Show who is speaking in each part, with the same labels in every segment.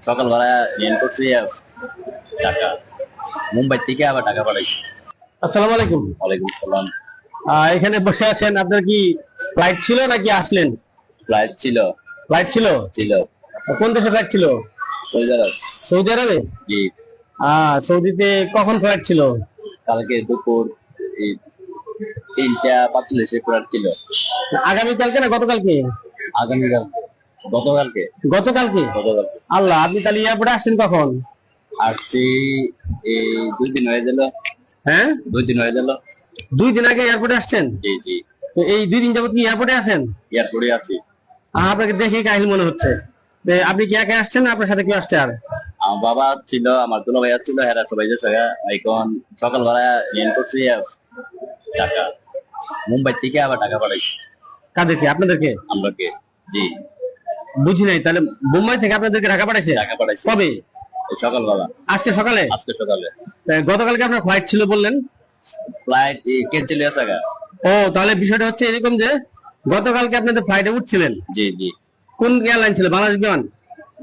Speaker 1: সকালবেলা রেল করছি টাকা মুম্বাই থেকে আবার টাকা পাঠাইছি।
Speaker 2: আসসালামু আলাইকুম।
Speaker 1: ওয়ালাইকুম আসসালাম।
Speaker 2: এখানে বসে আছেন, আপনার কি ফ্লাইট ছিল নাকি আসলেন?
Speaker 1: ফ্লাইট ছিল।
Speaker 2: ফ্লাইট ছিল?
Speaker 1: ছিল।
Speaker 2: কোন দেশে ফ্লাইট ছিল?
Speaker 1: সৌদি আরব।
Speaker 2: সৌদি আরবে?
Speaker 1: জি।
Speaker 2: সৌদিতে কখন ফ্লাইট ছিল?
Speaker 1: কালকে দুপুর এই 3:45 ফ্লাইট ছিল।
Speaker 2: আগামীকালকে না গতকালকে?
Speaker 1: আগামীকাল। গতকালকে।
Speaker 2: গতকালকে?
Speaker 1: গতকালকে।
Speaker 2: আল্লাহ, আপনি তাহলে এয়ারপোর্টে আসছেন কখন?
Speaker 1: আসছি এই 2 দিন হয়ে গেল।
Speaker 2: হ্যাঁ,
Speaker 1: 2 দিন হয়ে গেল।
Speaker 2: 2 দিন আগে এয়ারপোর্টে আসছেন?
Speaker 1: জি জি।
Speaker 2: তো এই 2 দিন যাবত কি এয়ারপোর্টে আছেন?
Speaker 1: এয়ারপোর্টে আছি।
Speaker 2: আপনাকে দেখে কাহিল মনে হচ্ছে। আপনি কি একা আসছেন না আপনার সাথে কেউ আসছে আর?
Speaker 1: আমার বাবা ছিল, আমার দুলা ভাইয়া ছিল, হেরা সবাই যে এখন সকালবেলা রেল করছি টাকা মুম্বাই থেকে আবার টাকা পাঠাইছি।
Speaker 2: কাদেরকে? আপনাদেরকে?
Speaker 1: আমরাকে। জি।
Speaker 2: বুঝি নাই, তাহলে মুম্বাই থেকে আপনাদেরকে ঢাকা পাঠাইছে?
Speaker 1: টাকা পাঠাইছি।
Speaker 2: কবে?
Speaker 1: এই সকালবেলা।
Speaker 2: আজকে সকালে?
Speaker 1: আজকে সকালে।
Speaker 2: গতকালকে আপনার ফ্লাইট ছিল বললেন?
Speaker 1: ফ্লাইট ক্যান্সেল হয়ে গেছে।
Speaker 2: ও, তাহলে বিষয়টা হচ্ছে এরকম যে গতকালকে আপনাদের ফ্লাইটে উঠছিলেন।
Speaker 1: জি জি।
Speaker 2: কোন এয়ারলাইন ছিল? বাংলাদেশ বিমান?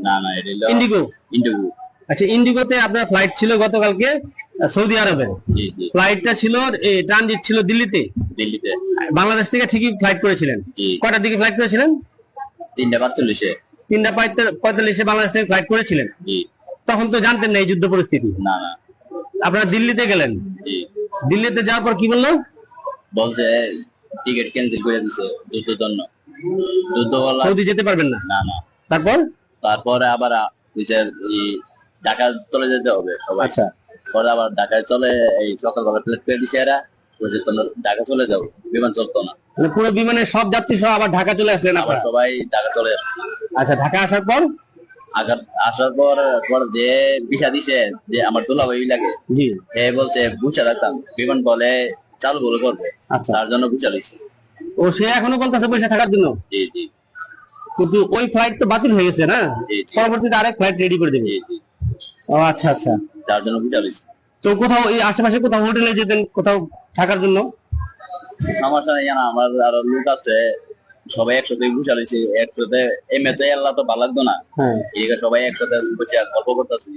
Speaker 1: না না, এটা হলো
Speaker 2: ইন্ডিগো?
Speaker 1: ইন্ডিগো।
Speaker 2: আচ্ছা, ইন্ডিগোতে আপনার ফ্লাইট ছিল গতকালকে সৌদি আরবে।
Speaker 1: জি জি।
Speaker 2: ফ্লাইটটা ছিল ট্রানজিট ছিল দিল্লিতে।
Speaker 1: দিল্লিতে।
Speaker 2: বাংলাদেশ থেকে ঠিকই ফ্লাইট করেছিলেন?
Speaker 1: জি।
Speaker 2: কয়টার দিকে ফ্লাইট করেছিলেন?
Speaker 1: 3:45।
Speaker 2: 3:45 বাংলাদেশ থেকে ফ্লাইট করেছিলেন।
Speaker 1: জি।
Speaker 2: তখন তো জানতেন না এই যুদ্ধ পরিস্থিতি?
Speaker 1: না না।
Speaker 2: আপনারা দিল্লিতে গেলেন।
Speaker 1: জি।
Speaker 2: দিল্লিতে যাওয়ার পর কি বললো?
Speaker 1: বলছে টিকিট ক্যান্সেল করে দিছে যুদ্ধের জন্য। যুদ্ধ বলা।
Speaker 2: সৌদি যেতে পারবেন না?
Speaker 1: না না।
Speaker 2: তারপর?
Speaker 1: তারপরে আবার ঢাকা চলে যেতে হবে সবাই।
Speaker 2: আচ্ছা।
Speaker 1: পরে আবার ঢাকায় চলে এই সকালবেলা প্লেট করে দিছে এরা, বলছে তোমরা ঢাকা চলে যাও, বিমান চলতো না।
Speaker 2: মানে পুরো বিমানের সব যাত্রী সহ আবার ঢাকা চলে আসলেন
Speaker 1: আবার
Speaker 2: আপনারা?
Speaker 1: সবাই ঢাকা চলে আসছে।
Speaker 2: আচ্ছা, ঢাকা আসার পর?
Speaker 1: আসার পর পর যে ভিসা দিছে, যে আমার দুলাভাই লাগে।
Speaker 2: জি।
Speaker 1: এ বলছে বুঝা রাখতাম, বিমান বলে চালু বলে করবে।
Speaker 2: আচ্ছা।
Speaker 1: তার জন্য বুঝা লইছে।
Speaker 2: ও, সে এখনো বলতেছে পয়সা থাকার জন্য?
Speaker 1: জি জি।
Speaker 2: কিন্তু ওই ফ্লাইট তো বাতিল হয়ে গেছে না?
Speaker 1: জি জি।
Speaker 2: পরবর্তীতে আরেক ফ্লাইট রেডি করে দেবে?
Speaker 1: জি জি।
Speaker 2: ও আচ্ছা আচ্ছা।
Speaker 1: তার জন্য বুঝা লইছে।
Speaker 2: তো কোথাও এই আশেপাশে কোথাও হোটেলে যেতেন কোথাও থাকার জন্য?
Speaker 1: সমস্যা নেই, জানা আমার আরো লোক আছে, সবাই একসাথে বুঝা লইছে একসাথে। এমনি তো আল্লাহ তো ভালো লাগতো না।
Speaker 2: হ্যাঁ।
Speaker 1: এই সবাই একসাথে বসে গল্প করতেছি।